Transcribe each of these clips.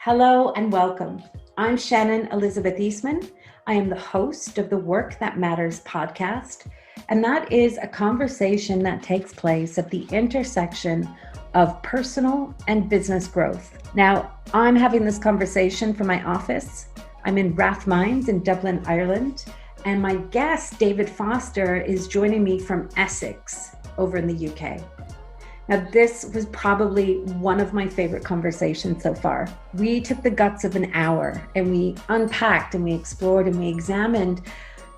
Hello and welcome. I'm Shannon Elizabeth Eastman. I am the host of the Work That Matters podcast, and that is a conversation that takes place at the intersection of personal and business growth. Now, I'm having this conversation from my office. I'm in Rathmines in Dublin, Ireland, and my guest, David Foster, is joining me from Essex over in the UK. Now, this was probably one of my favorite conversations so far. We took the guts of an hour and we unpacked and we explored and we examined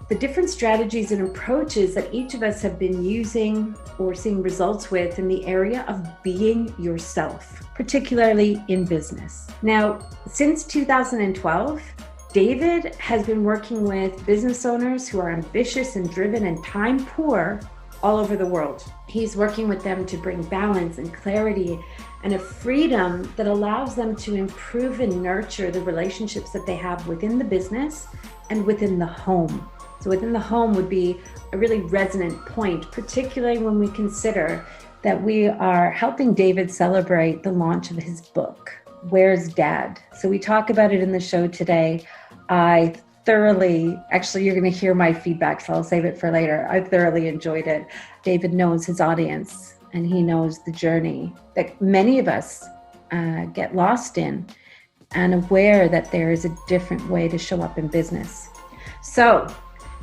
the different strategies and approaches that each of us have been using or seeing results with in the area of being yourself, particularly in business. Now, since 2012, David has been working with business owners who are ambitious and driven and time poor all over the world. He's working with them to bring balance and clarity and a freedom that allows them to improve and nurture the relationships that they have within the business and within the home. So within the home would be a really resonant point, particularly when we consider that we are helping David celebrate the launch of his book, Where's Dad? So we talk about it in the show today. Actually, you're going to hear my feedback, so I'll save it for later. I thoroughly enjoyed it. David knows his audience and he knows the journey that many of us get lost in, and aware that there is a different way to show up in business. So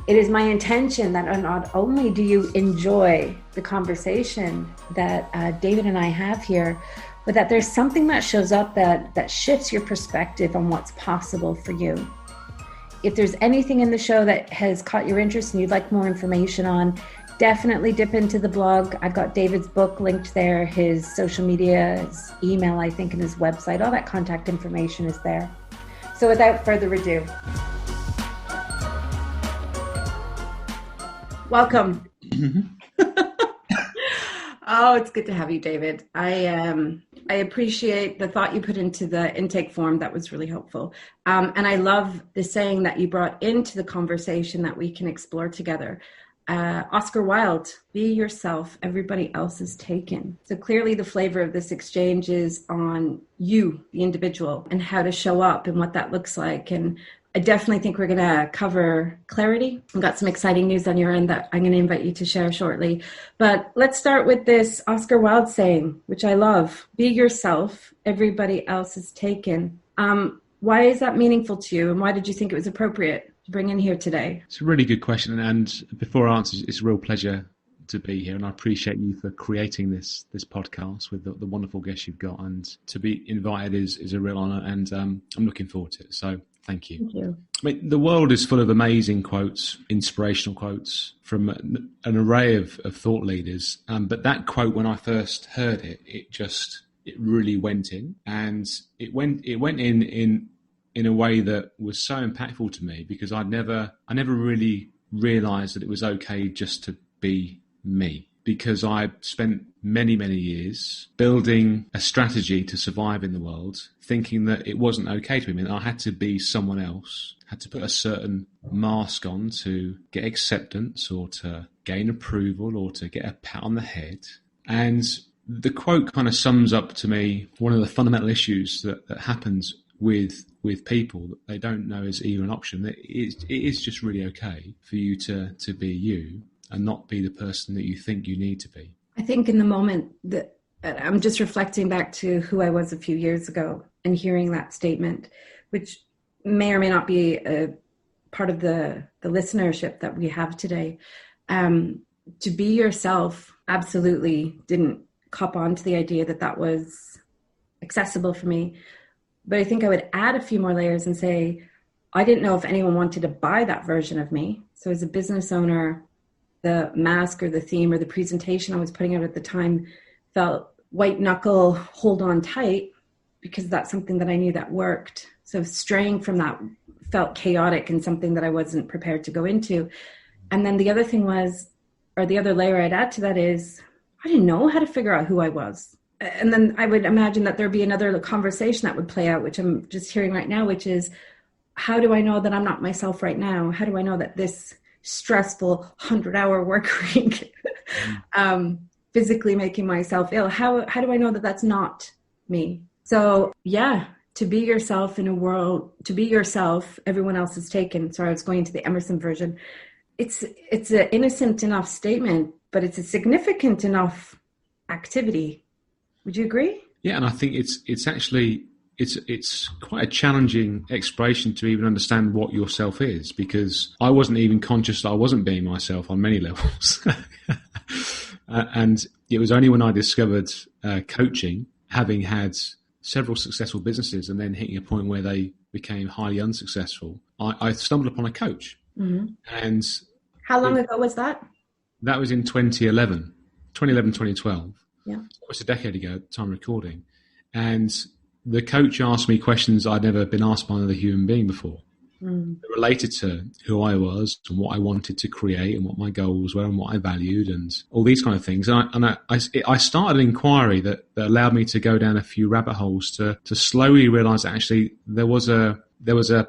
it is my intention that not only do you enjoy the conversation that David and I have here, but that there's something that shows up that shifts your perspective on what's possible for you. If there's anything in the show that has caught your interest and you'd like more information on, definitely dip into the blog. I've got David's book linked there, his social media, his email, I think, and his website. All that contact information is there. So without further ado, welcome. Oh, it's good to have you, David. I appreciate the thought you put into the intake form. That was really helpful. And I love the saying that you brought into the conversation that we can explore together. Oscar Wilde, be yourself, everybody else is taken. So clearly the flavor of this exchange is on you, the individual, and how to show up and what that looks like. And I definitely think we're going to cover clarity. I've got some exciting news on your end that I'm going to invite you to share shortly. But let's start with this Oscar Wilde saying, which I love: be yourself, everybody else is taken. Why is that meaningful to you? And why did you think it was appropriate to bring in here today? It's a really good question. And before I answer, it's a real pleasure to be here. And I appreciate you for creating this podcast with the wonderful guests you've got. And to be invited is a real honour. And I'm looking forward to it. So thank you. Thank you. I mean, the world is full of amazing quotes, inspirational quotes from an array of thought leaders. But that quote, when I first heard it, it really went in, and it went in a way that was so impactful to me, because I never really realised that it was okay just to be me. Because I spent many, many years building a strategy to survive in the world, thinking that it wasn't okay to be me. I had to be someone else, had to put a certain mask on to get acceptance or to gain approval or to get a pat on the head. And the quote kind of sums up to me one of the fundamental issues that happens with people that they don't know is even an option. It is just really okay for you to be you and not be the person that you think you need to be. I think in the moment that I'm just reflecting back to who I was a few years ago and hearing that statement, which may or may not be a part of the listenership that we have today. To be yourself absolutely didn't cop on to the idea that was accessible for me. But I think I would add a few more layers and say, I didn't know if anyone wanted to buy that version of me. So as a business owner, the mask or the theme or the presentation I was putting out at the time felt white knuckle, hold on tight, because that's something that I knew that worked. So straying from that felt chaotic and something that I wasn't prepared to go into. And then the other thing was, or the other layer I'd add to that is, I didn't know how to figure out who I was. And then I would imagine that there'd be another conversation that would play out, which I'm just hearing right now, which is, how do I know that I'm not myself right now? How do I know that this stressful 100-hour work week, physically making myself ill, how do I know that that's not me? So yeah, to be yourself in a world, to be yourself, everyone else is taken. Sorry, I was going to the Emerson version. It's an innocent enough statement, but it's a significant enough activity. Would you agree? Yeah, and I think it's actually it's quite a challenging exploration to even understand what yourself is, because I wasn't even conscious that I wasn't being myself on many levels. And it was only when I discovered coaching, having had several successful businesses and then hitting a point where they became highly unsuccessful, I stumbled upon a coach. Mm-hmm. And how long ago was that? That was in 2011, 2012. Yeah. It was a decade ago at the time of recording. And the coach asked me questions I'd never been asked by another human being before. Related to who I was and what I wanted to create and what my goals were and what I valued and all these kind of things. And I started an inquiry that allowed me to go down a few rabbit holes to slowly realise that actually there was a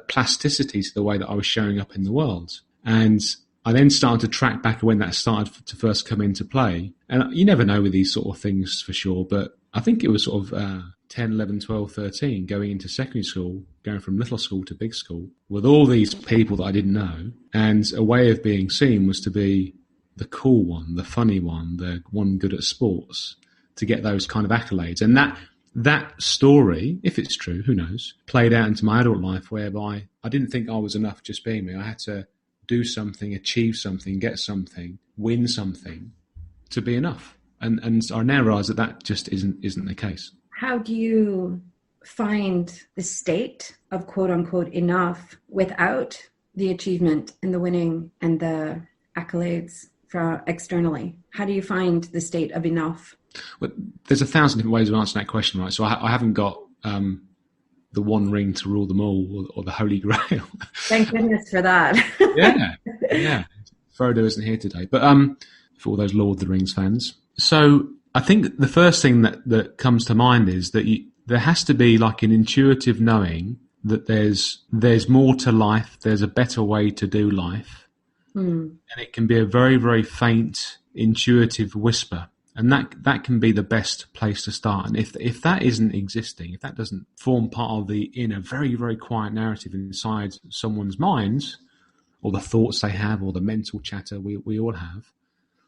plasticity to the way that I was showing up in the world. And I then started to track back when that started to first come into play. And you never know with these sort of things for sure, but I think it was sort of 10, 11, 12, 13, going into secondary school, going from little school to big school, with all these people that I didn't know. And a way of being seen was to be the cool one, the funny one, the one good at sports, to get those kind of accolades. And that story, if it's true, who knows, played out into my adult life, whereby I didn't think I was enough just being me. I had to do something, achieve something, get something, win something to be enough. And I now realise that just isn't the case. How do you find the state of quote unquote enough without the achievement and the winning and the accolades from externally? How do you find the state of enough? Well, there's 1,000 different ways of answering that question, right? So I haven't got the one ring to rule them all, or the Holy Grail. Thank goodness for that. Yeah. Frodo isn't here today, but for all those Lord of the Rings fans. So I think the first thing that comes to mind is that there has to be like an intuitive knowing that there's more to life, there's a better way to do life. And it can be a very, very faint, intuitive whisper. And that can be the best place to start. And if that isn't existing, if that doesn't form part of the inner, very, very quiet narrative inside someone's mind, or the thoughts they have, or the mental chatter we all have,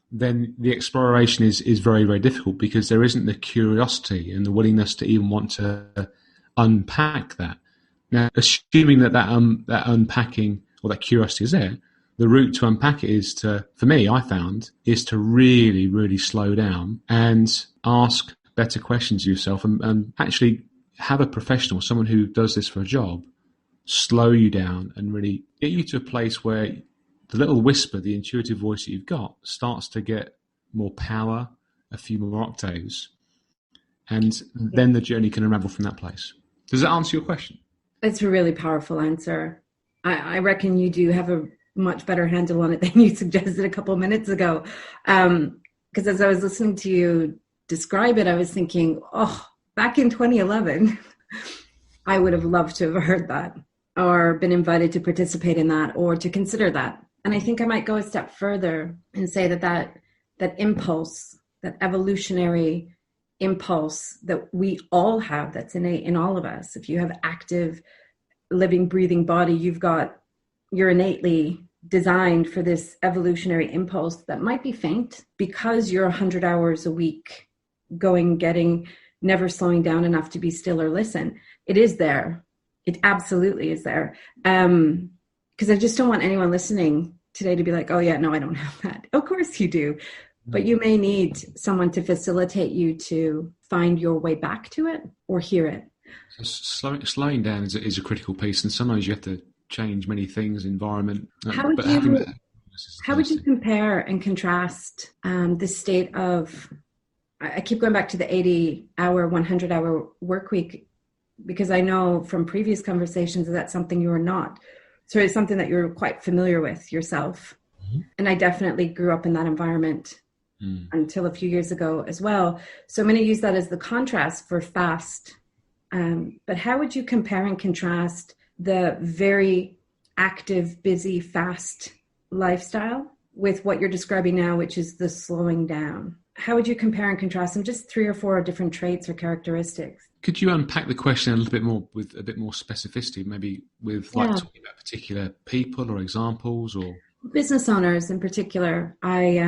then the exploration is very, very difficult, because there isn't the curiosity and the willingness to even want to unpack that. Now, assuming that unpacking or that curiosity is there, the route to unpack it is for me, I found, is to really, really slow down and ask better questions of yourself, and actually have a professional, someone who does this for a job, slow you down and really get you to a place where the little whisper, the intuitive voice that you've got, starts to get more power, a few more octaves, and then the journey can unravel from that place. Does that answer your question? It's a really powerful answer. I reckon you do have a much better handle on it than you suggested a couple of minutes ago. Because as I was listening to you describe it, I was thinking, back in 2011, I would have loved to have heard that, or been invited to participate in that, or to consider that. And I think I might go a step further and say that impulse, that evolutionary impulse that we all have, that's innate in all of us. If you have active, living, breathing body, you're innately designed for this evolutionary impulse that might be faint, because you're 100 hours a week getting, never slowing down enough to be still or listen. It is there. It absolutely is there. Because I just don't want anyone listening today to be like, oh yeah, no, I don't have that. Of course you do. But you may need someone to facilitate you to find your way back to it or hear it. So slowing down is a critical piece, and sometimes you have to change many things, environment. How would you compare and contrast the state of, I keep going back to the 80-hour, 100-hour work week, because I know from previous conversations that's something you are not. So it's something that you're quite familiar with yourself. Mm-hmm. And I definitely grew up in that environment until a few years ago as well. So I'm going to use that as the contrast for fast. But how would you compare and contrast the very active, busy, fast lifestyle with what you're describing now, which is the slowing down? How would you compare and contrast them? Just 3 or 4 different traits or characteristics. Could you unpack the question a little bit more with a bit more specificity, maybe with like talking about particular people or examples or business owners in particular? I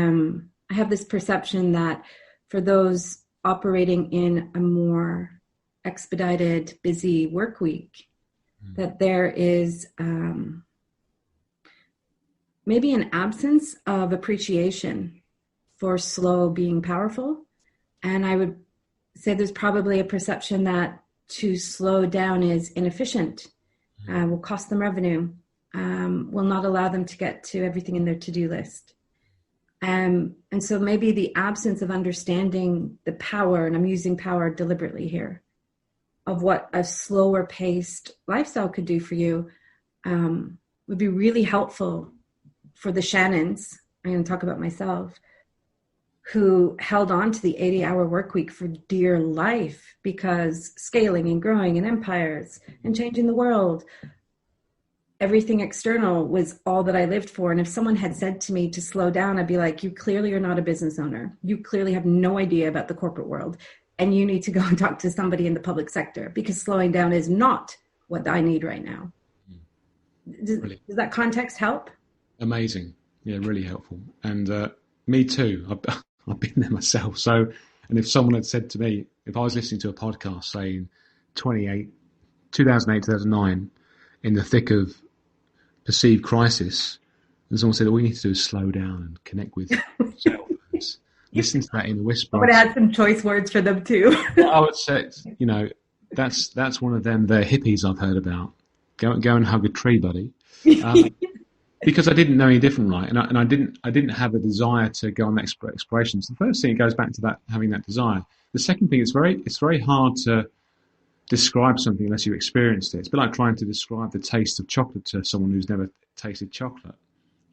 have this perception that for those operating in a more expedited, busy work week, that there is maybe an absence of appreciation for slow being powerful. And I would say there's probably a perception that to slow down is inefficient, will cost them revenue, will not allow them to get to everything in their to-do list. And so maybe the absence of understanding the power, and I'm using power deliberately here, of what a slower paced lifestyle could do for you would be really helpful for the Shannons. I'm going to talk about myself, who held on to the 80-hour work week for dear life because scaling and growing and empires and changing the world, everything external was all that I lived for. And if someone had said to me to slow down, I'd be like, you clearly are not a business owner. You clearly have no idea about the corporate world. And you need to go and talk to somebody in the public sector, because slowing down is not what I need right now. Does that context help? Amazing. Yeah, really helpful. And me too. I've been there myself. So, and if someone had said to me, if I was listening to a podcast saying 2008, 2009, in the thick of perceived crisis, and someone said, all you need to do is slow down and connect with yourself. Listen to that in a whisper. I would have had some choice words for them too. I would say, that's one of them, the hippies I've heard about. Go and hug a tree, buddy. Because I didn't know any different, right? And I didn't have a desire to go on exploration. So the first thing, it goes back to that, having that desire. The second thing, it's very hard to describe something unless you experienced it. It's a bit like trying to describe the taste of chocolate to someone who's never tasted chocolate.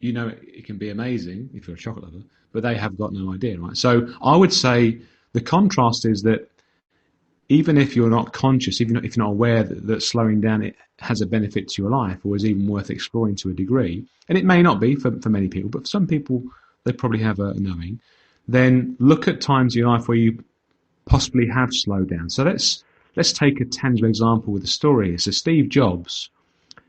You know, it can be amazing if you're a chocolate lover, but they have got no idea, right? So I would say the contrast is that even if you're not conscious, even if you're not aware that slowing down it has a benefit to your life, or is even worth exploring to a degree, and it may not be for many people, but for some people they probably have a knowing, then look at times in your life where you possibly have slowed down. So let's take a tangible example with a story. So Steve Jobs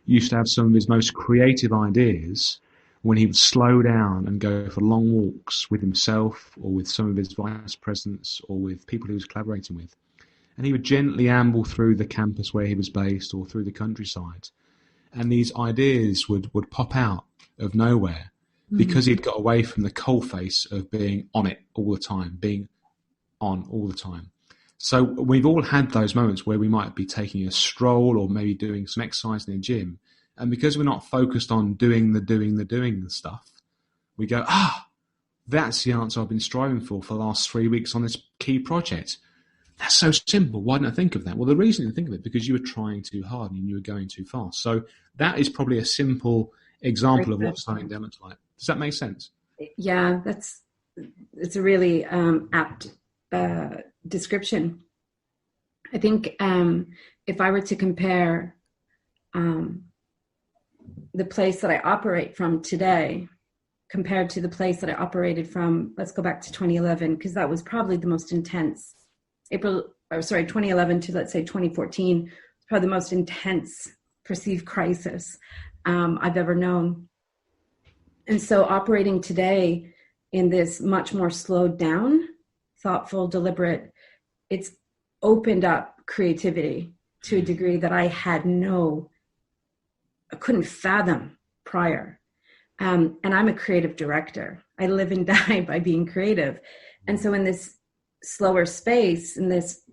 used to have some of his most creative ideas when he would slow down and go for long walks with himself or with some of his vice presidents or with people he was collaborating with. And he would gently amble through the campus where he was based or through the countryside. And these ideas would pop out of nowhere because he'd got away from the coalface of being on it all the time, being on all the time. So we've all had those moments where we might be taking a stroll or maybe doing some exercise in a gym. And because we're not focused on doing the stuff, we go, that's the answer I've been striving for the last 3 weeks on this key project. That's so simple. Why didn't I think of that? Well, the reason you didn't think of it because you were trying too hard and you were going too fast. So that is probably a simple example of what slowing down looks like. Does that make sense? Yeah, it's a really apt description. I think if I were to compare the place that I operate from today compared to the place that I operated from, let's go back to 2011, because that was probably the most intense. 2011 to, let's say, 2014, probably the most intense perceived crisis I've ever known. And so operating today in this much more slowed down, thoughtful, deliberate, it's opened up creativity to a degree that I couldn't fathom prior. And I'm a creative director. I live and die by being creative. And so in this slower space, in this,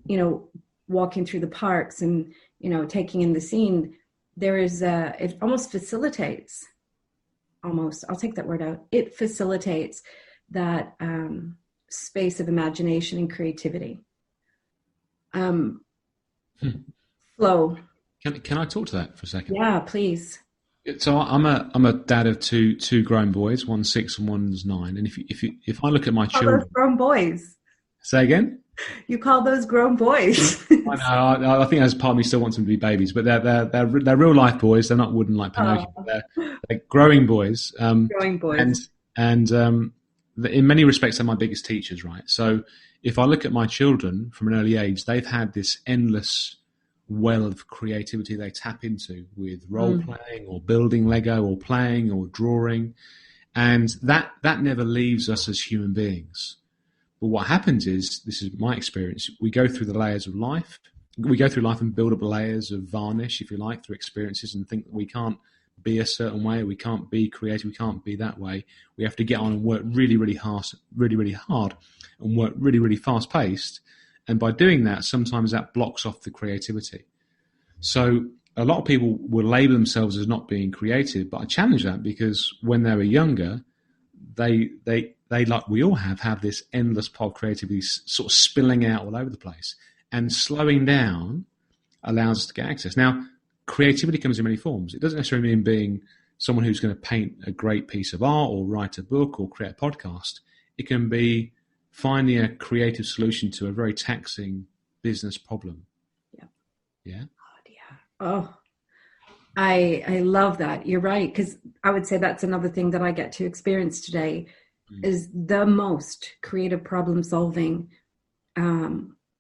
walking through the parks and, taking in the scene, there is it almost facilitates, I'll take that word out. It facilitates that space of imagination and creativity. Flow. Can I talk to that for a second? Yeah, please. So I'm a dad of two grown boys, one's 6 and one's 9. And if I look at my children, those grown boys. Say again. You call those grown boys? I know. I think as part of me still wants them to be babies, but they're real life boys. They're not wooden like Pinocchio. They're growing boys. Growing boys. And in many respects, they're my biggest teachers, right? So if I look at my children from an early age, they've had this endless well of creativity they tap into with role playing or building Lego or playing or drawing. And that never leaves us as human beings. But what happens is, this is my experience, we go through the layers of life. We go through life and build up layers of varnish, if you like, through experiences, and think that we can't be a certain way, we can't be creative, we can't be that way. We have to get on and work really, really hard, and work really, really fast paced. And by doing that, sometimes that blocks off the creativity. So a lot of people will label themselves as not being creative, but I challenge that, because when they were younger, they like we all have this endless pot of creativity sort of spilling out all over the place. And slowing down allows us to get access. Now, creativity comes in many forms. It doesn't necessarily mean being someone who's going to paint a great piece of art or write a book or create a podcast. It can be finding a creative solution to a very taxing business problem. Yeah. Yeah. Oh, I love that. You're right. Because I would say that's another thing that I get to experience today is the most creative problem solving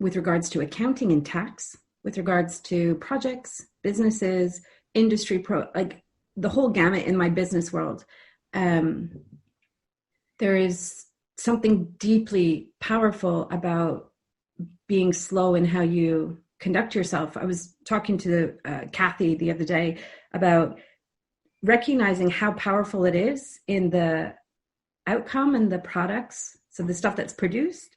with regards to accounting and tax, with regards to projects, businesses, industry, like the whole gamut in my business world. There is something deeply powerful about being slow in how you conduct yourself. I was talking to Kathy the other day about recognizing how powerful it is in the outcome and the products, so the stuff that's produced,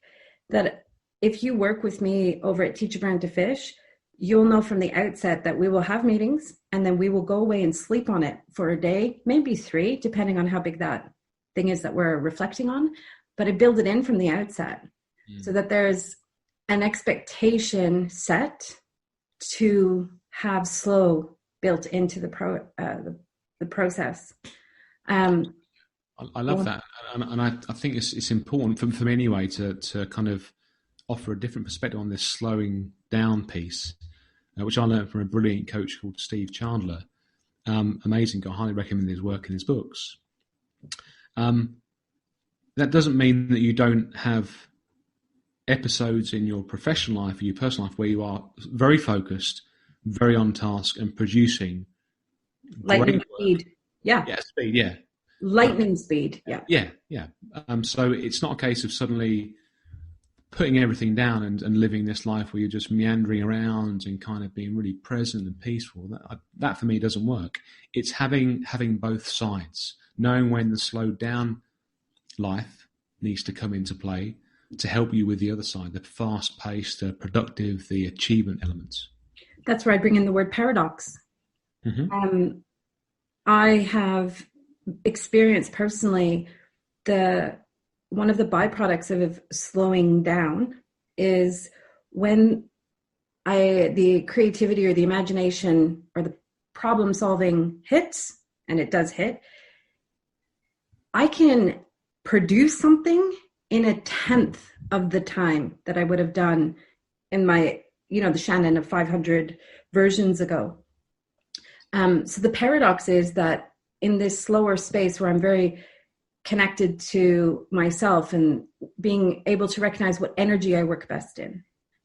that if you work with me over at Teach a Brand to Fish, you'll know from the outset that we will have meetings, and then we will go away and sleep on it for a day, maybe 3, depending on how big that thing is that we're reflecting on. But I build it in from the outset so that there's an expectation set to have slow built into the process. I love that, and I think it's important for me anyway to kind of offer a different perspective on this slowing down piece, which I learned from a brilliant coach called Steve Chandler. Amazing guy, I highly recommend his work and his books. That doesn't mean that you don't have episodes in your professional life or your personal life where you are very focused, very on task, and producing lightning speed. Yeah, speed. Yeah, lightning speed. Yeah. So it's not a case of suddenly putting everything down and living this life where you're just meandering around and kind of being really present and peaceful. That for me doesn't work. It's having both sides, knowing when the slowed down life needs to come into play to help you with the other side, the fast-paced, productive, the achievement elements. That's where I bring in the word paradox. Mm-hmm. I have experienced personally one of the byproducts of slowing down is when the creativity or the imagination or the problem solving hits, and it does hit, I can produce something in 1/10 of the time that I would have done in my, the Shannon of 500 versions ago. So the paradox is that in this slower space where I'm very connected to myself and being able to recognize what energy I work best in,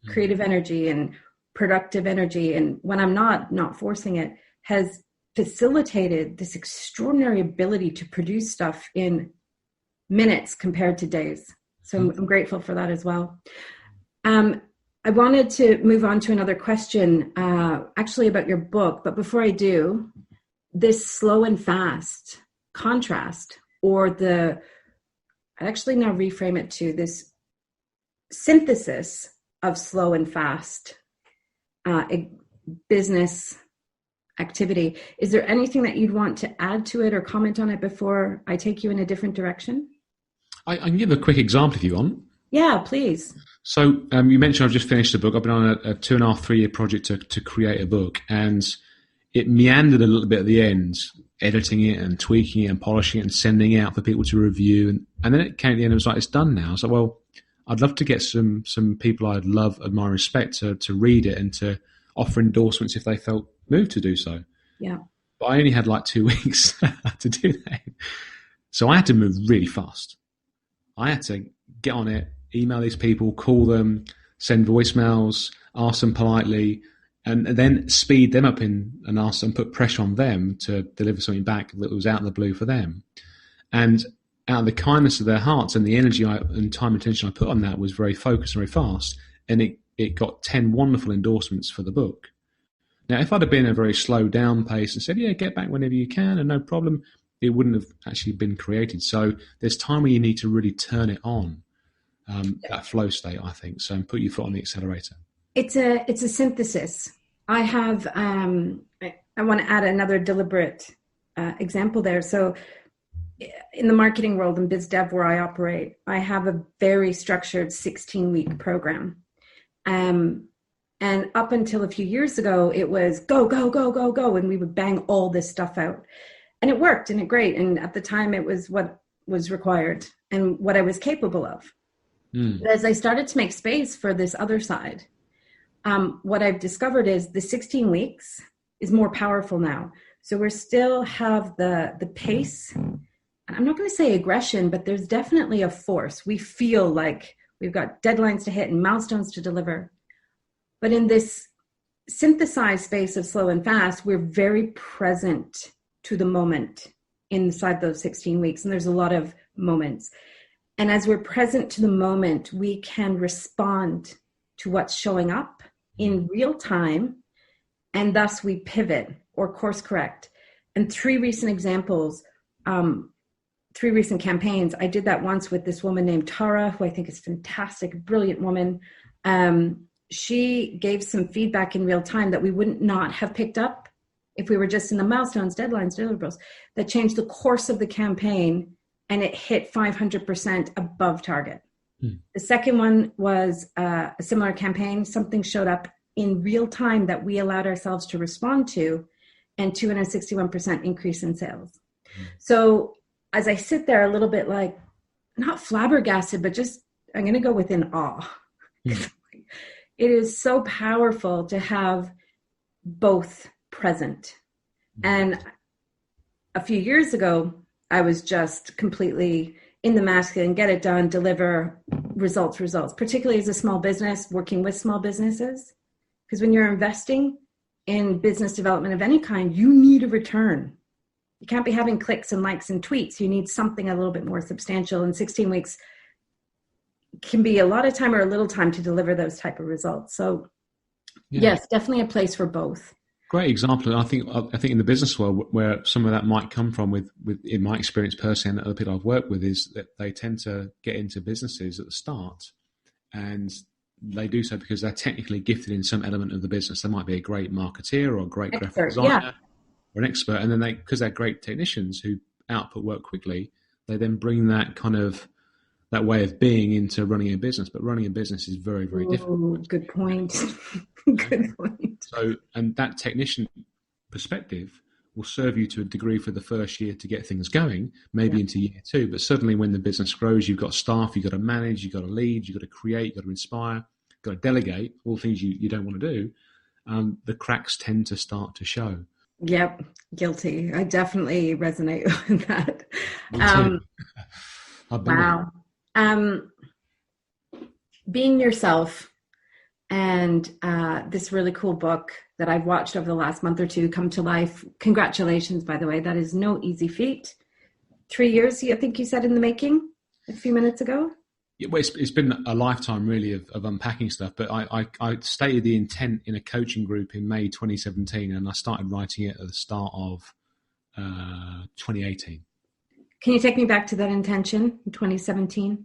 creative energy and productive energy, and when I'm not forcing it, has facilitated this extraordinary ability to produce stuff in minutes compared to days. So I'm grateful for that as well. I wanted to move on to another question, actually about your book. But before I do, this slow and fast contrast, or I actually now reframe it to this synthesis of slow and fast business activity. Is there anything that you'd want to add to it or comment on it before I take you in a different direction? I can give a quick example if you want. Yeah, please. So you mentioned I've just finished a book. I've been on a 2.5-3 year project to create a book, and it meandered a little bit at the end, editing it and tweaking it and polishing it and sending it out for people to review. And then it came at the end and it was like, it's done now. So, well, I'd love to get some people I'd love, admire, respect to read it and to offer endorsements if they felt moved to do so. Yeah. But I only had like 2 weeks to do that. So I had to move really fast. I had to get on it, email these people, call them, send voicemails, ask them politely, and then speed them up and ask them, put pressure on them to deliver something back that was out of the blue for them. And out of the kindness of their hearts and the energy and time and attention I put on that was very focused and very fast. And it got 10 wonderful endorsements for the book. Now, if I'd have been a very slow down pace and said, yeah, get back whenever you can and no problem, it wouldn't have actually been created. So there's time where you need to really turn it on, that flow state, I think. So put your foot on the accelerator. It's a synthesis. I have, I want to add another deliberate example there. So in the marketing world and biz dev where I operate, I have a very structured 16-week program. And up until a few years ago, it was go, go, go, go, go. And we would bang all this stuff out. And it worked and it great. And at the time, it was what was required and what I was capable of. But as I started to make space for this other side, what I've discovered is the 16 weeks is more powerful now. So we still have the pace. I'm not going to say aggression, but there's definitely a force. We feel like we've got deadlines to hit and milestones to deliver. But in this synthesized space of slow and fast, we're very present to the moment inside those 16 weeks. And there's a lot of moments. And as we're present to the moment, we can respond to what's showing up in real time. And thus we pivot or course correct. And 3 recent examples, 3 recent campaigns. I did that once with this woman named Tara, who I think is fantastic, brilliant woman. She gave some feedback in real time that we wouldn't not have picked up if we were just in the milestones, deadlines, deliverables, that changed the course of the campaign, and it hit 500% above target. The second one was a similar campaign. Something showed up in real time that we allowed ourselves to respond to, and 261% increase in sales. So as I sit there a little bit like, not flabbergasted, but just, I'm going to go within awe. It is so powerful to have both present. And a few years ago, I was just completely in the masculine, get it done, deliver results, particularly as a small business, working with small businesses. Because when you're investing in business development of any kind, you need a return. You can't be having clicks and likes and tweets. You need something a little bit more substantial. And 16 weeks can be a lot of time or a little time to deliver those type of results. So yes, definitely a place for both. Great example. I think in the business world where some of that might come from with in my experience personally and other people I've worked with is that they tend to get into businesses at the start, and they do so because they're technically gifted in some element of the business. They might be a great marketeer or a great graphic designer or an expert. And then because they're great technicians who output work quickly, they then bring that kind of that way of being into running a business. But running a business is very, very difficult. Good point. Good point. So, and that technician perspective will serve you to a degree for the first year to get things going, maybe into year 2. But suddenly when the business grows, you've got staff, you've got to manage, you've got to lead, you've got to create, you've got to inspire, you've got to delegate, all things you don't want to do. The cracks tend to start to show. Yep, guilty. I definitely resonate with that. Wow. Being yourself and this really cool book that I've watched over the last month or two come to life. Congratulations, by the way. That is no easy feat. 3 years, I think you said, in the making a few minutes ago. Yeah, well, it's been a lifetime really of unpacking stuff, but I stated the intent in a coaching group in May 2017, and I started writing it at the start of 2018. Can you take me back to that intention in 2017?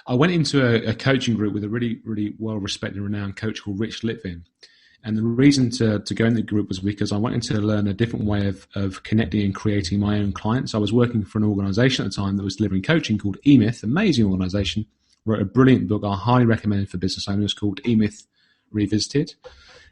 I went into a coaching group with a really, really well-respected, renowned coach called Rich Litvin. And the reason to go in the group was because I wanted to learn a different way of connecting and creating my own clients. I was working for an organization at the time that was delivering coaching called eMyth, amazing organization, wrote a brilliant book I highly recommend for business owners called eMyth Revisited.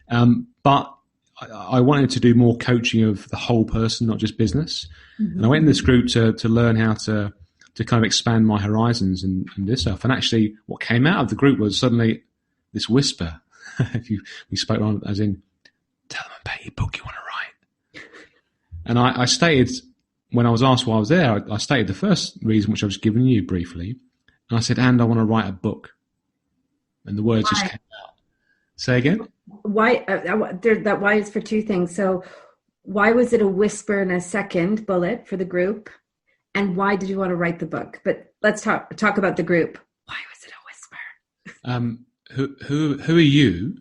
But I wanted to do more coaching of the whole person, not just business. Mm-hmm. And I went in this group to learn how to kind of expand my horizons and this stuff. And actually what came out of the group was suddenly this whisper. We spoke on as in, tell them about your book you want to write. And I stated, when I was asked why I was there, I stated the first reason, which I've just given you briefly. And I said, and I want to write a book. And the words just Why? came out. Say again? Why? That why is for two things. So why was it a whisper and a second bullet for the group? And why did you want to write the book? But let's talk about the group. Why was it a whisper? Who are you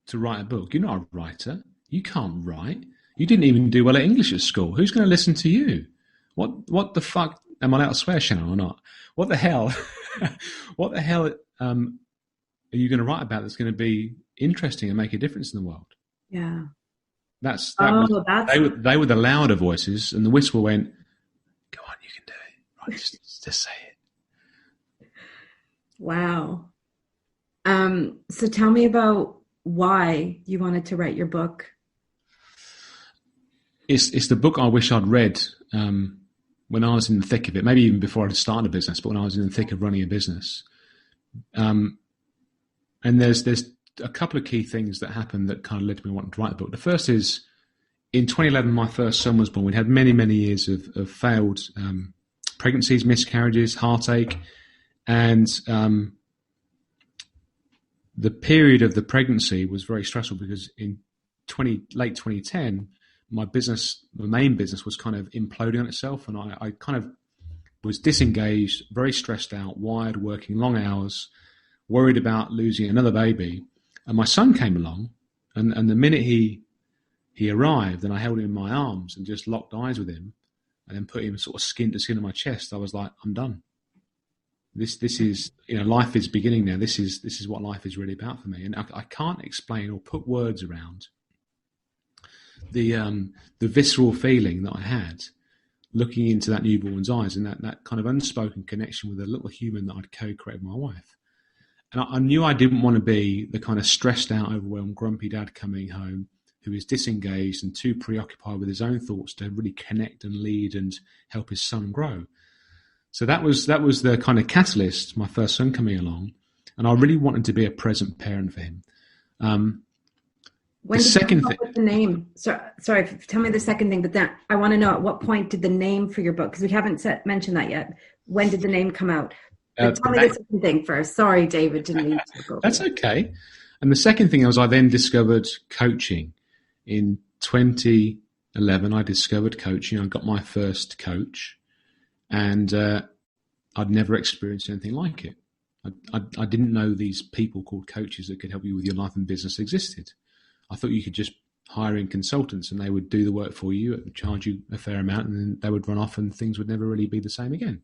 to write a book? You're not a writer. You can't write. You didn't even do well at English at school. Who's going to listen to you? What the fuck? Am I allowed to swear, Shannon, or not? What the hell? What the hell are you going to write about that's going to be interesting and make a difference in the world? Yeah. They were the louder voices, and the whisper went, "Go on, you can do it. Right, just say it." Wow. So tell me about why you wanted to write your book. It's the book I wish I'd read when I was in the thick of it, maybe even before I'd started a business, but when I was in the thick of running a business. And there's a couple of key things that happened that kind of led to me wanting to write the book. The first is, in 2011, my first son was born. We'd had many, many years of failed pregnancies, miscarriages, heartache, and the period of the pregnancy was very stressful because in late 2010, my main business was kind of imploding on itself, and I kind of was disengaged, very stressed out, wired, working long hours, worried about losing another baby. And my son came along, and the minute he arrived and I held him in my arms and just locked eyes with him and then put him sort of skin to skin on my chest, I was like, I'm done. This is, life is beginning now. This is what life is really about for me. And I can't explain or put words around the visceral feeling that I had looking into that newborn's eyes and that kind of unspoken connection with a little human that I'd co-created with my wife. And I knew I didn't want to be the kind of stressed out, overwhelmed, grumpy dad coming home who is disengaged and too preoccupied with his own thoughts to really connect and lead and help his son grow. So that was the kind of catalyst, my first son coming along, and I really wanted to be a present parent for him. When did you come up with the name? Sorry, tell me the second thing, but then I want to know at what point did the name for your book, because we haven't mentioned that yet. When did the name come out? But tell me the second thing first. Sorry, David, didn't mean to go. That's okay. And the second thing was I then discovered coaching. In 2011, I discovered coaching. I got my first coach, and I'd never experienced anything like it. I didn't know these people called coaches that could help you with your life and business existed. I thought you could just hire in consultants and they would do the work for you, charge you a fair amount, and then they would run off and things would never really be the same again.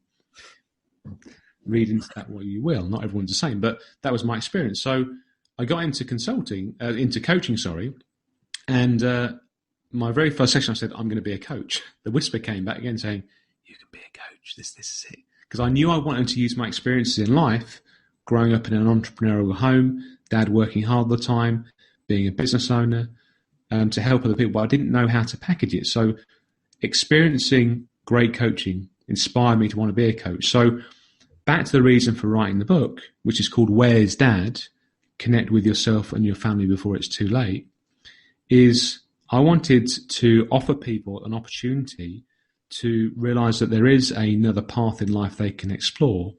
Read into that what you will. Not everyone's the same, but that was my experience. So I got into coaching, and my very first session I said, I'm going to be a coach. The whisper came back again saying, you can be a coach. This is it. Because I knew I wanted to use my experiences in life, growing up in an entrepreneurial home, dad working hard all the time, being a business owner, to help other people, but I didn't know how to package it. So experiencing great coaching inspired me to want to be a coach. So back to the reason for writing the book, which is called Where's Dad? Connect with yourself and your family before it's too late, is I wanted to offer people an opportunity to realize that there is another path in life they can explore,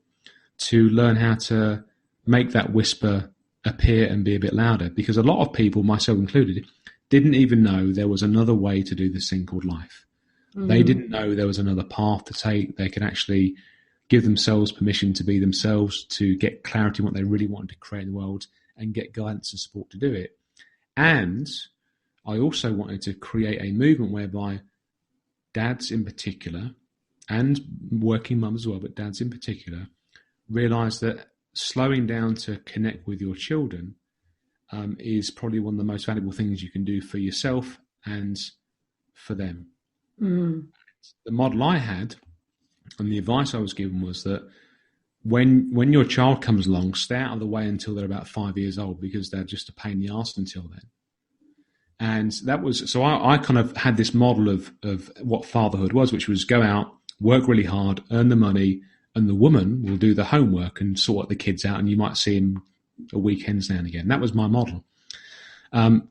to learn how to make that whisper appear and be a bit louder. Because a lot of people, myself included, didn't even know there was another way to do this thing called life. They didn't know there was another path to take. They could actually give themselves permission to be themselves, to get clarity on what they really wanted to create in the world, and get guidance and support to do it. And I also wanted to create a movement whereby dads in particular, and working mums as well, but dads in particular, realize that slowing down to connect with your children is probably one of the most valuable things you can do for yourself and for them. The model I had and the advice I was given was that when your child comes along, stay out of the way until they're about 5 years old, because they're just a pain in the arse until then. And that was, so I kind of had this model of what fatherhood was, which was go out, work really hard, earn the money, and the woman will do the homework and sort the kids out, and you might see him at weekends now and again. That was my model. And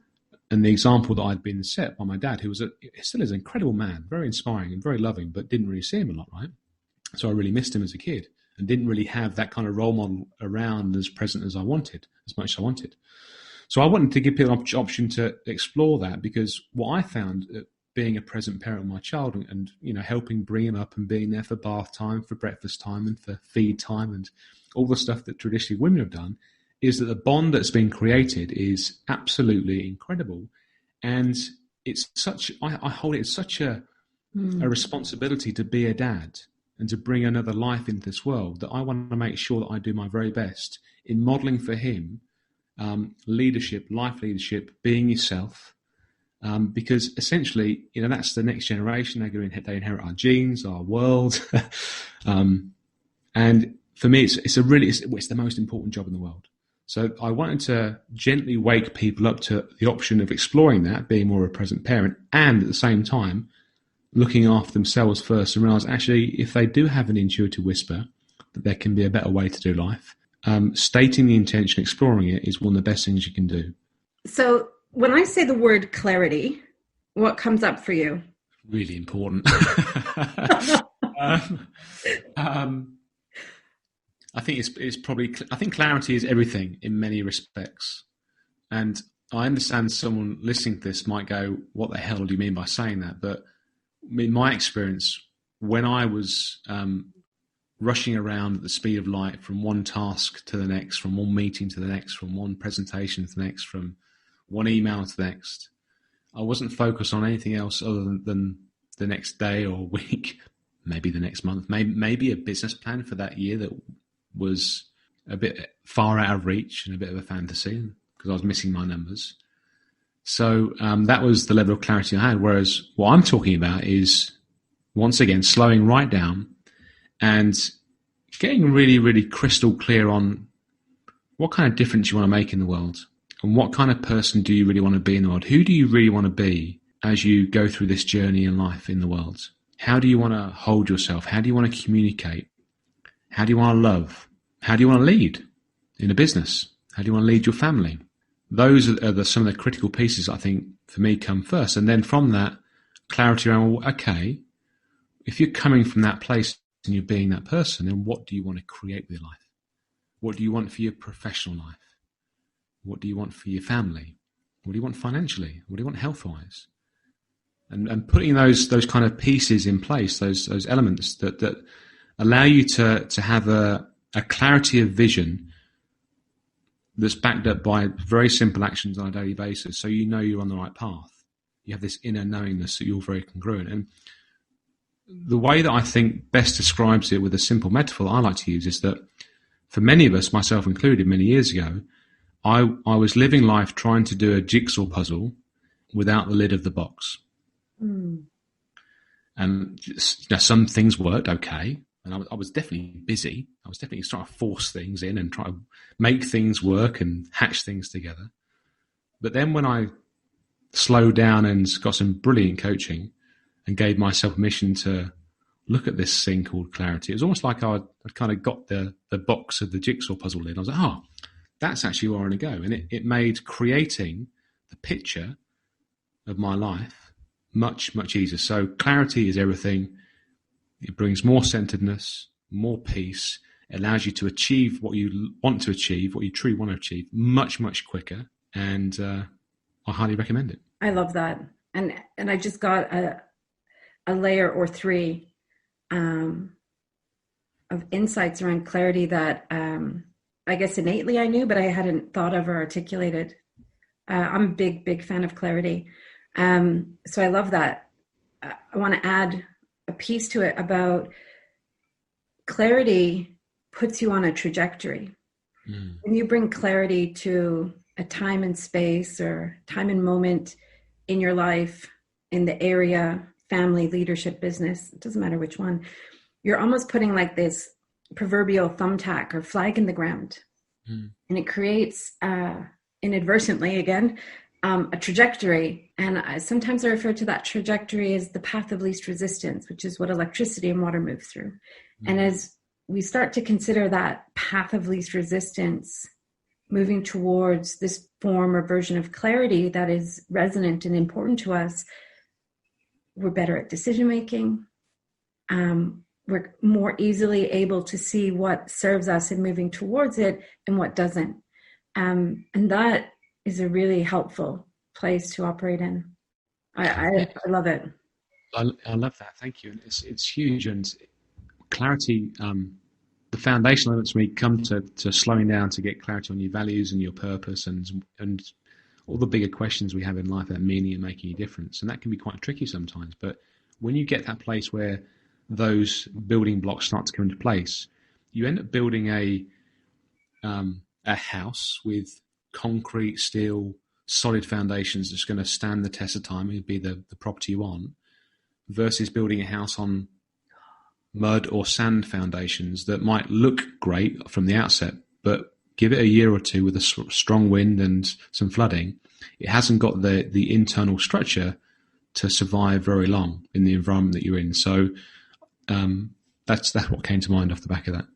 the example that I'd been set by my dad, who still is an incredible man, very inspiring and very loving, but didn't really see him a lot, right? So I really missed him as a kid. and didn't really have that kind of role model around as present as I wanted, as much as I wanted. So I wanted to give people an option to explore that, because what I found being a present parent of my child and helping bring him up and being there for bath time, for breakfast time and for feed time and all the stuff that traditionally women have done, is that the bond that's been created is absolutely incredible. And it's I hold it as such a responsibility to be a dad and to bring another life into this world, that I want to make sure that I do my very best in modelling for him leadership, life leadership, being yourself, because essentially, that's the next generation. They inherit our genes, our world, and for me, it's the most important job in the world. So I wanted to gently wake people up to the option of exploring that, being more of a present parent, and at the same time looking after themselves first, and realise actually if they do have an intuitive whisper that there can be a better way to do life, stating the intention, exploring it, is one of the best things you can do. So when I say the word clarity, what comes up for you? Really important. I think I think clarity is everything in many respects. And I understand someone listening to this might go, what the hell do you mean by saying that? But in my experience, when I was rushing around at the speed of light from one task to the next, from one meeting to the next, from one presentation to the next, from one email to the next, I wasn't focused on anything else other than the next day or week, maybe the next month, maybe a business plan for that year that was a bit far out of reach and a bit of a fantasy because I was missing my numbers. So that was the level of clarity I had. Whereas what I'm talking about is, once again, slowing right down and getting really, really crystal clear on what kind of difference you want to make in the world, and what kind of person do you really want to be in the world? Who do you really want to be as you go through this journey in life in the world? How do you want to hold yourself? How do you want to communicate? How do you want to love? How do you want to lead in a business? How do you want to lead your family? Those are some of the critical pieces, I think, for me, come first. And then from that, clarity around, well, okay, if you're coming from that place and you're being that person, then what do you want to create with your life? What do you want for your professional life? What do you want for your family? What do you want financially? What do you want health-wise? And putting those kind of pieces in place, those elements that allow you to have a clarity of vision that's backed up by very simple actions on a daily basis, so you know you're on the right path. You have this inner knowingness that you're very congruent. And the way that I think best describes it with a simple metaphor I like to use is that for many of us, myself included, many years ago, I was living life trying to do a jigsaw puzzle without the lid of the box. Mm. And some things worked okay. And I was definitely busy. I was definitely trying to force things in and try to make things work and hatch things together. But then when I slowed down and got some brilliant coaching and gave myself permission to look at this thing called clarity, it was almost like I'd kind of got the box of the jigsaw puzzle in. I was like, oh, that's actually where I want to go. And it made creating the picture of my life much, much easier. So clarity is everything. It brings more centeredness, more peace. It allows you to achieve what you want to achieve, what you truly want to achieve, much, much quicker. And I highly recommend it. I love that. And I just got a layer or three of insights around clarity that I guess innately I knew, but I hadn't thought of or articulated. I'm a big, big fan of clarity. So I love that. I want to add a piece to it about clarity puts you on a trajectory. Mm. When you bring clarity to a time and space or time and moment in your life, in the area, family, leadership, business, it doesn't matter which one, you're almost putting like this proverbial thumbtack or flag in the ground. Mm. And it creates inadvertently, again, a trajectory. And sometimes I refer to that trajectory as the path of least resistance, which is what electricity and water move through. Mm-hmm. And as we start to consider that path of least resistance, moving towards this form or version of clarity that is resonant and important to us, we're better at decision making. we're more easily able to see what serves us in moving towards it and what doesn't. And that is a really helpful place to operate in. I love it. I love that. Thank you. It's huge, and clarity. The foundational elements when we come to slowing down to get clarity on your values and your purpose and all the bigger questions we have in life about meaning and making a difference. And that can be quite tricky sometimes. But when you get that place where those building blocks start to come into place, you end up building a house with concrete, steel, solid foundations that's going to stand the test of time. It'd be the property you want, versus building a house on mud or sand foundations that might look great from the outset, but give it a year or two with a strong wind and some flooding, it hasn't got the internal structure to survive very long in the environment that you're in. So that's what came to mind off the back of that.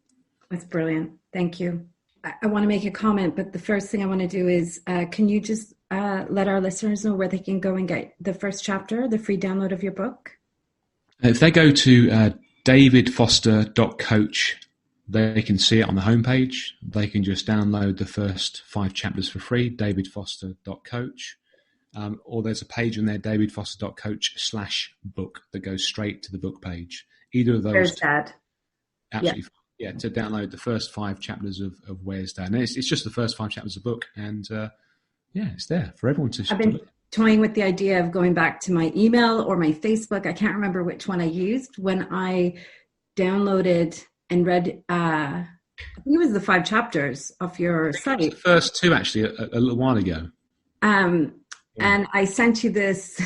That's brilliant. Thank you. I want to make a comment, but the first thing I want to do is, can you just let our listeners know where they can go and get the first chapter, the free download of your book? If they go to davidfoster.coach, they can see it on the homepage. They can just download the first 5 chapters for free, davidfoster.coach. Or there's a page on there, davidfoster.coach/book, that goes straight to the book page. Either of those. Where's Dad? Absolutely. Yeah, to download the first 5 chapters of Where's Dad. And it's just the first 5 chapters of the book. And it's there for everyone to I've been look. Toying with the idea of going back to my email or my Facebook. I can't remember which one I used when I downloaded and read, I think it was the 5 chapters of your site. The first 2 actually a little while ago. And I sent you this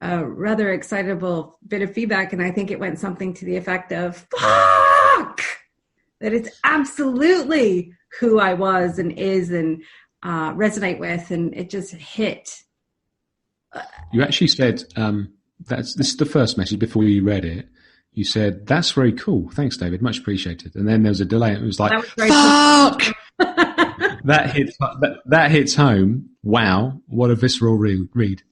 rather excitable bit of feedback, and I think it went something to the effect of, fuck! That it's absolutely who I was and is and resonate with, and it just hit. You actually said, this is the first message before you read it. You said, that's very cool. Thanks, David. Much appreciated. And then there was a delay. And it was like, fuck! That hits home. Wow. What a visceral read.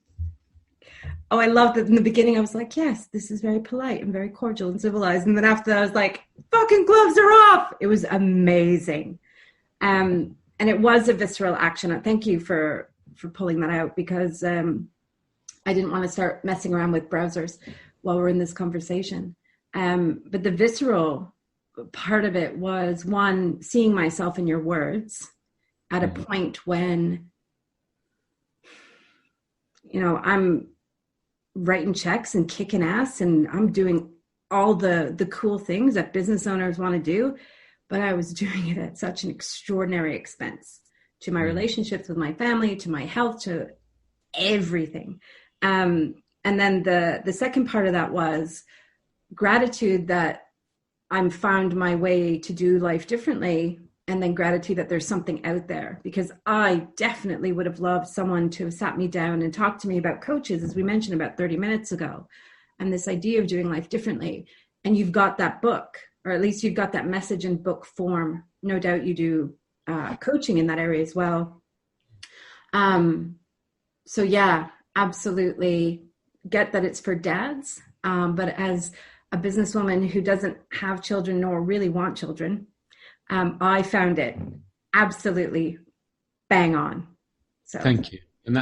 Oh, I loved it. In the beginning, I was like, yes, this is very polite and very cordial and civilized. And then after that, I was like, fucking gloves are off. It was amazing. And it was a visceral action. Thank you for pulling that out, because I didn't want to start messing around with browsers while we're in this conversation. But the visceral part of it was, one, seeing myself in your words at a point when, I'm writing checks and kicking ass and I'm doing all the cool things that business owners want to do, but I was doing it at such an extraordinary expense to my relationships with my family, to my health, to everything. And then the second part of that was gratitude that I'm found my way to do life differently, and then gratitude that there's something out there, because I definitely would have loved someone to have sat me down and talked to me about coaches, as we mentioned about 30 minutes ago, and this idea of doing life differently. And you've got that book, or at least you've got that message in book form. No doubt you do coaching in that area as well. So yeah, absolutely get that it's for dads. But as a businesswoman who doesn't have children nor really want children, I found it absolutely bang on. So thank you. And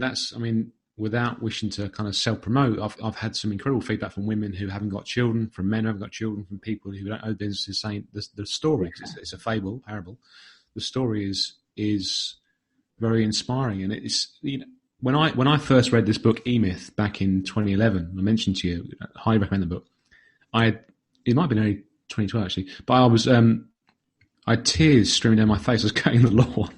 that's, I mean, without wishing to kind of self-promote, I've had some incredible feedback from women who haven't got children, from men who haven't got children, from people who don't own businesses, saying the story, it's a parable. The story is very inspiring. And it's, when I first read this book, E-Myth, back in 2011, I mentioned to you, I highly recommend the book. It might have been early 2012 actually, but I had tears streaming down my face. I was cutting the lawn.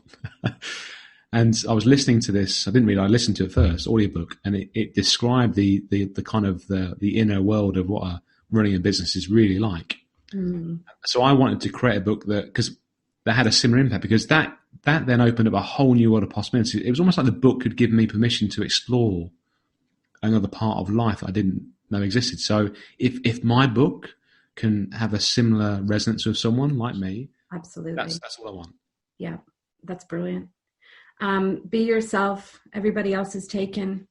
And I was listening to this. I listened to it first, audiobook, and it described the kind of the inner world of what running a business is really like. Mm. So I wanted to create a book because that had a similar impact, because that then opened up a whole new world of possibilities. It was almost like the book could give me permission to explore another part of life that I didn't know existed. So if my book can have a similar resonance with someone like me, absolutely, that's what I want. Yeah, that's brilliant. Be yourself. Everybody else is taken.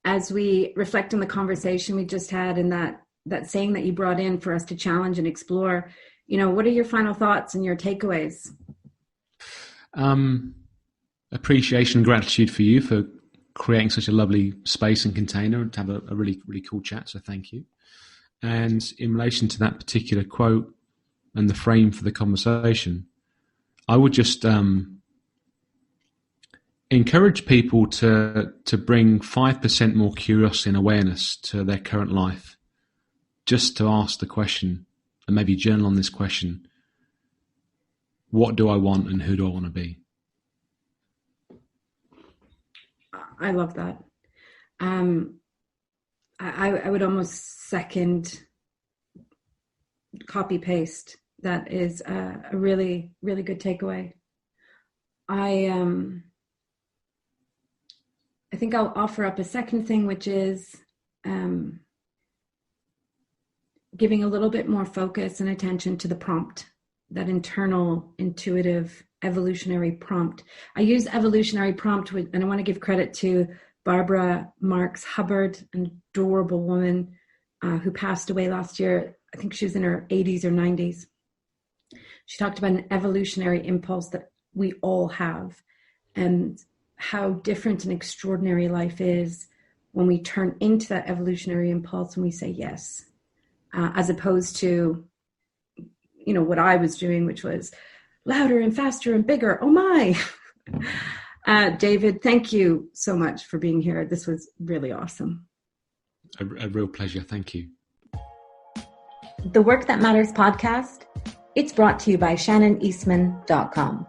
As we reflect on the conversation we just had, and that saying that you brought in for us to challenge and explore. What are your final thoughts and your takeaways? Appreciation and gratitude for you for creating such a lovely space and container and to have a really, really cool chat. So thank you. And in relation to that particular quote and the frame for the conversation, I would just encourage people to bring 5% more curiosity and awareness to their current life, just to ask the question and maybe journal on this question: what do I want and who do I want to be? I love that. I would almost second copy paste. That is a really, really good takeaway. I think I'll offer up a second thing, which is giving a little bit more focus and attention to the prompt, that internal, intuitive, evolutionary prompt. I use evolutionary prompt, and I want to give credit to Barbara Marks Hubbard, an adorable woman who passed away last year. I think she was in her 80s or 90s. She talked about an evolutionary impulse that we all have, and how different and extraordinary life is when we turn into that evolutionary impulse and we say yes, as opposed to, what I was doing, which was louder and faster and bigger. Oh my. David, thank you so much for being here. This was really awesome. A real pleasure. Thank you. The Work That Matters podcast, it's brought to you by ShannonEastman.com.